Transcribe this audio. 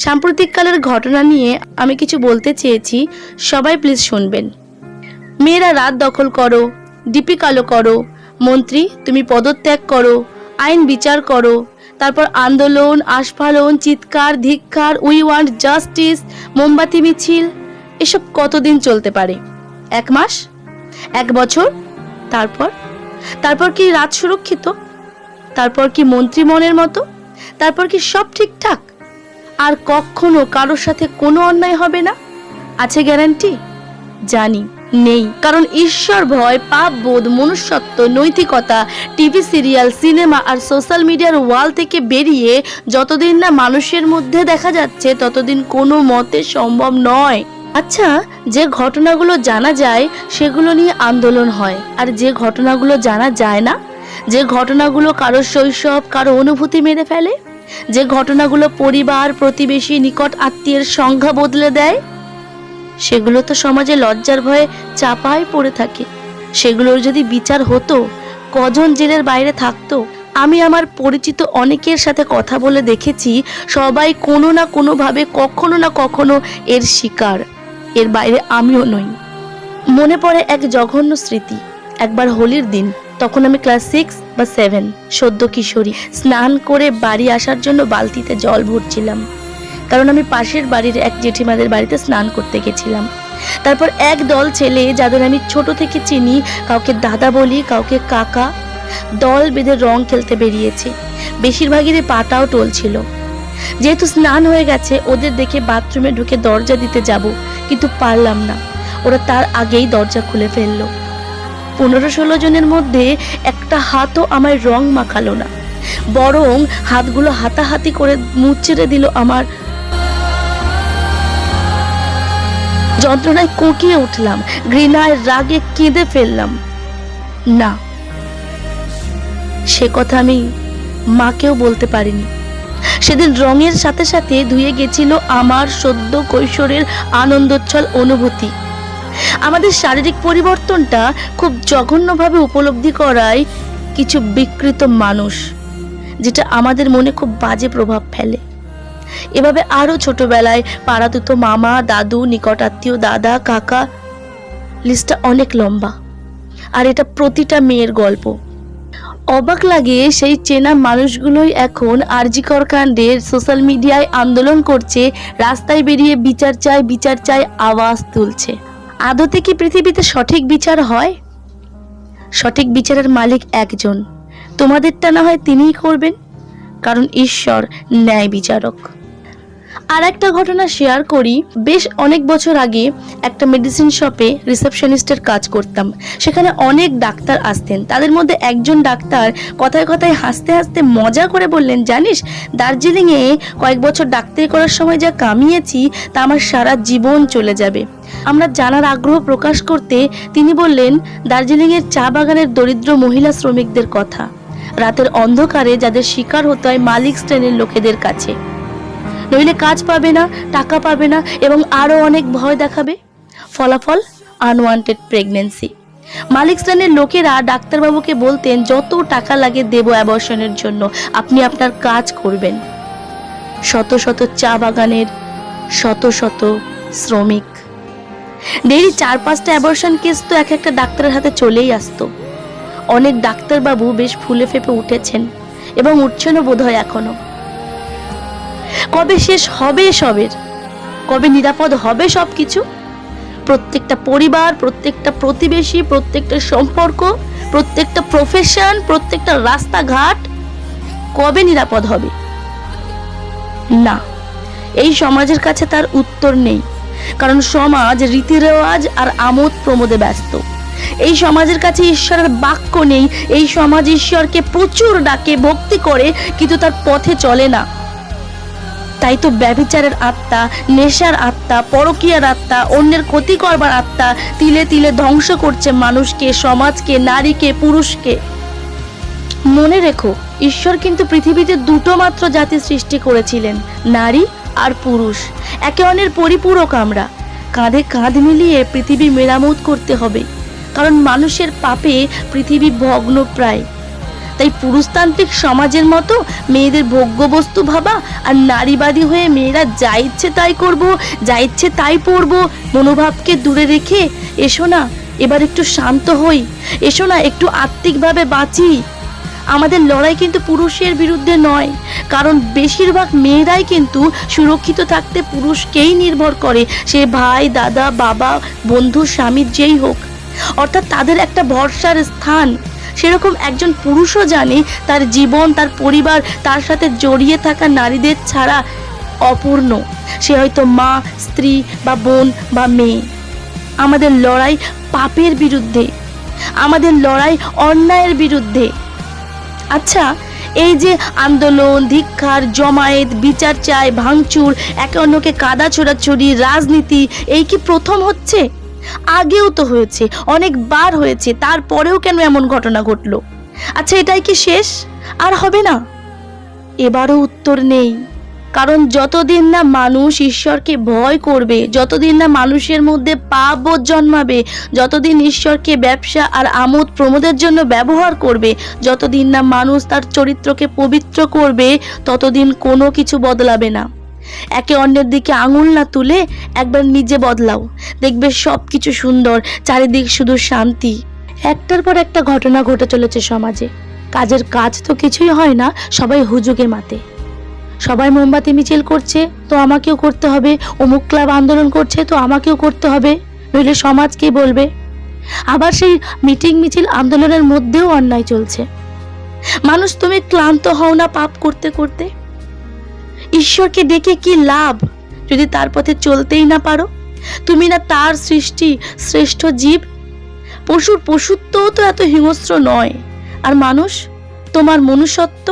সাম্প্রতিককালের ঘটনা নিয়ে আমি কিছু বলতে চেয়েছি, সবাই প্লিজ শুনবেন। মেয়েরা রাত দখল করো, ডিপি কালো করো, মন্ত্রী তুমি পদত্যাগ করো, আইন বিচার করো, তারপর আন্দোলন, আস্ফালন, চিৎকার, ধিক্কার, উই ওয়ান্ট জাস্টিস, মোমবাতি মিছিল, এসব কতদিন চলতে পারে? 1 মাস? 1 বছর? তারপর কি রাত সুরক্ষিত? তারপর কি মন্ত্রী মনের মতো? তারপর কি সব ঠিকঠাক? আর কখনো কারোর সাথে কোনো অন্যায় হবে না? আছে গ্যারান্টি? জানি নেই, কারণ ঈশ্বর ভয়, পাপ বোধ, মনুষ্যত্ব, নৈতিকতা টিভি সিরিয়াল, সিনেমা আর সোশ্যাল মিডিয়ার ওয়াল থেকে বেরিয়ে যতদিন না মানুষের মধ্যে দেখা যাচ্ছে ততদিন কোনো মতে সম্ভব নয়। আচ্ছা, যে ঘটনাগুলো জানা যায় সেগুলো নিয়ে আন্দোলন হয়, আর যে ঘটনাগুলো জানা যায় না, যে ঘটনাগুলো কারো শৈশব, কারো অনুভূতি মেরে ফেলে, যে ঘটনাগুলো পরিবার, প্রতিবেশী, নিকট আত্মীয়ের সংজ্ঞা বদলে দেয়, সেগুলো তো সমাজে লজ্জার ভয়ে চাপায় পড়ে থাকে। সেগুলোর যদি বিচার হতো, কজন জেলের বাইরে থাকতো? আমি আমার পরিচিত অনেকের সাথে কথা বলে দেখেছি, সবাই কোনো না কোনোভাবে কখনো না কখনো এর শিকার। এর বাইরে আমিও নই। মনে পড়ে এক জঘন্য স্মৃতি। একবার হোলির দিন, তখন আমি ক্লাস 6 বা 7, সদ্য কিশোরী। স্নান করে বাড়ি আসার জন্য বালতিতে জল ভরছিলাম, কারণ আমি পাশের বাড়ির এক জেঠিমাদের বাড়িতে স্নান করতে গেছিলাম। তারপর এক দল ছেলে, যাদের আমি ছোট থেকে চিনি, কাউকে দাদা বলি, কাউকে কাকা, দল বেঁধে রং খেলতে বেরিয়েছে। বেশিরভাগেরই পাটাও টলছিল। যেহেতু স্নান হয়ে গেছে, ওদের দেখে বাথরুমে ঢুকে দরজা দিতে যাব, কিন্তু পারলাম না। ওরা তার আগেই দরজা খুলে ফেললো। 15-16 জনের মধ্যে একটা হাতও আমায় রং মাখালো না, বরং হাতগুলো হাতাহাতি করে মুচড়ে দিল আমার। যন্ত্রণায় কোঁকিয়ে উঠলাম, ঘৃণায় রাগে কেঁদে ফেললাম। না, সে কথা আমি মাকেও বলতে পারিনি। সেদিন রঙের সাথে সাথে ধুয়ে গেছিল আমার সদ্য কৈশোরের আনন্দোচ্ছল অনুভূতি। আমাদের শারীরিক পরিবর্তনটা খুব জঘন্যভাবে উপলব্ধি করায় কিছু বিকৃত মানুষ, যেটা আমাদের মনে খুব বাজে প্রভাব ফেলে। এভাবে আরো ছোটবেলায় পাড়াতুতো মামা, দাদু, নিকট আত্মীয়, দাদা, কাকা, লিস্টটা অনেক লম্বা। আর এটা প্রতিটা মেয়ের গল্প। অবাক লাগে, সেই চেনা মানুষগুলোই এখন আরজিকর কাণ্ডের সোশ্যাল মিডিয়ায় আন্দোলন করছে, রাস্তায় বেরিয়ে বিচার চাই আওয়াজ তুলছে। আদতে কি পৃথিবীতে সঠিক বিচার হয়? সঠিক বিচারের মালিক একজন, তোমাদেরটা না হয় তিনিই করবেন, কারণ ঈশ্বর ন্যায় বিচারক। আর একটা ঘটনা শেয়ার করি। বেশ অনেক বছর আগে একটা মেডিসিন শপে রিসেপশনিস্টের কাজ করতাম। সেখানে অনেক ডাক্তার আসতেন। তাদের মধ্যে একজন ডাক্তার কথায় কথায় হাসতে হাসতে মজা করে বললেন, জানিস, দার্জিলিংয়ে কয়েক বছর ডাক্তারি করার সময় যা কামিয়েছি তা আমার সারা জীবন চলে যাবে। আমরা জানার আগ্রহ প্রকাশ করতে তিনি বললেন দার্জিলিংয়ের চা বাগানের দরিদ্র মহিলা শ্রমিকদের কথা, রাতের অন্ধকারে যাদের শিকার হতে হয় মালিক শ্রেণীর লোকেদের কাছে। নইলে কাজ পাবে না, টাকা পাবে না এবং আরো অনেক ভয় দেখাবে। ফলাফল আনওয়ান্টেড প্রেগন্যান্সি। মালিক শ্রেণীর লোকেরা ডাক্তারবাবুকে বলতেন, যত টাকা লাগে দেব অ্যাবর্শনের জন্য, আপনি আপনার কাজ করবেন। শত শত চা বাগানের শত শত শ্রমিক। ডেইলি 4-5টা অ্যাবর্শন কেস তো এক একটা ডাক্তারের হাতে চলেই আসতো। অনেক ডাক্তারবাবু বেশ ফুলে ফেপে উঠেছেন এবং উঠছেনও বোধহয় এখনো। কবে শেষ হবে এসবের? কবে নিরাপদ হবে সবকিছু? প্রত্যেকটা পরিবার, প্রত্যেকটা প্রতিবেশী, প্রত্যেকটা সম্পর্ক, প্রত্যেকটা প্রফেশন, প্রত্যেকটা রাস্তাঘাট কবে নিরাপদ হবে? না, এই সমাজের কাছে তার উত্তর নেই, কারণ সমাজ রীতি রেওয়াজ আর আমোদ প্রমোদে ব্যস্ত। এই সমাজের কাছে ঈশ্বরের বাক্য নেই। এই সমাজ ঈশ্বরকে প্রচুর ডাকে, ভক্তি করে, কিন্তু তার পথে চলে না। তাই তো ব্যভিচারের আত্মা, নেশার আত্মা, পরকীয়ার আত্মা, অন্যের ক্ষতি করবার আত্মা তিলে তিলে ধ্বংস করছে মানুষকে, সমাজকে, নারীকে, পুরুষকে। মনে রেখো, ঈশ্বর কিন্তু পৃথিবীতে দুটো মাত্র জাতি সৃষ্টি করেছিলেন, নারী আর পুরুষ। একে অন্যের পরিপূরক আমরা। কাঁধে কাঁধ মিলিয়ে পৃথিবী মেরামত করতে হবে, কারণ মানুষের পাপে পৃথিবী ভগ্নপ্রায়। তাই পুরুষতান্ত্রিক সমাজের মতো মেয়েদের ভোগ্যবস্তু ভাবা আর নারীবাদী হয়ে মেয়েরা যা ইচ্ছে তাই করব, যা ইচ্ছে তাই পরব মনোভাবকে দূরে রেখে এসো না এবার একটু শান্ত হই, এসো না একটু আত্মিকভাবে বাঁচি। আমাদের লড়াই কিন্তু পুরুষের বিরুদ্ধে নয়, কারণ বেশিরভাগ মেয়েরাই কিন্তু সুরক্ষিত থাকতে পুরুষকেই নির্ভর করে, সে ভাই, দাদা, বাবা, বন্ধু, স্বামী যেই হোক, অর্থাৎ তাদের একটা ভরসার স্থান। সেরকম একজন পুরুষও জানে তার জীবন, তার পরিবার, তার সাথে জড়িয়ে থাকা নারীদের ছাড়া অপূর্ণ। সে হয়তো মা, স্ত্রী বা বোন বা মেয়ে। আমাদের লড়াই পাপের বিরুদ্ধে, আমাদের লড়াই অন্যায়ের বিরুদ্ধে। আচ্ছা, এই যে আন্দোলন, ধিক্কার, জমায়েত, বিচার চাই, ভাঙচুর, একে অন্যকে কাদা ছোড়াছড়ি, রাজনীতি, এই কি প্রথম হচ্ছে? আগেও তো হয়েছে, অনেকবার হয়েছে, তারপরেও কেন এমন ঘটনা ঘটলো? আচ্ছা, এটাই কি শেষ? আর হবে না? এবারও উত্তর নেই। কারণ যতদিন না মানুষ ঈশ্বরকে ভয় করবে, যতদিন না মানুষের মধ্যে পাপবোধ জন্মাবে, যতদিন ঈশ্বরকে ব্যবসা আর আমোদ প্রমোদের জন্য ব্যবহার করবে, যতদিন না মানুষ তার চরিত্রকে পবিত্র করবে, ততদিন কোনো কিছু বদলাবে না। একে অন্যের দিকে আঙুল না তুলে একবার নিজে বদলাও, দেখবে সব কিছু সুন্দর, চারিদিক শুধু শান্তি। একটার পর একটা ঘটনা ঘটে চলেছে সমাজে। কাজের কাজ তো কিছুই হয় না, সবাই হুজুগে মাতে। সবাই মোমবাতি মিছিল করছে, তো আমাকেও করতে হবে। অমুক ক্লাব আন্দোলন করছে, তো আমাকেও করতে হবে, নইলে সমাজ কি বলবে? আবার সেই মিটিং মিছিল আন্দোলনের মধ্যেও অন্যায় চলছে। মানুষ, তুমি ক্লান্ত হও না পাপ করতে করতে? ঈশ্বরকে ডেকে কি লাভ যদি তার পথে চলতেই না পারো? তুমি না তার সৃষ্টি, শ্রেষ্ঠ জীব। পশুর পশুত্বও তো এত হিংস্র নয়। আর মানুষ, তোমার মনুষ্যত্ব।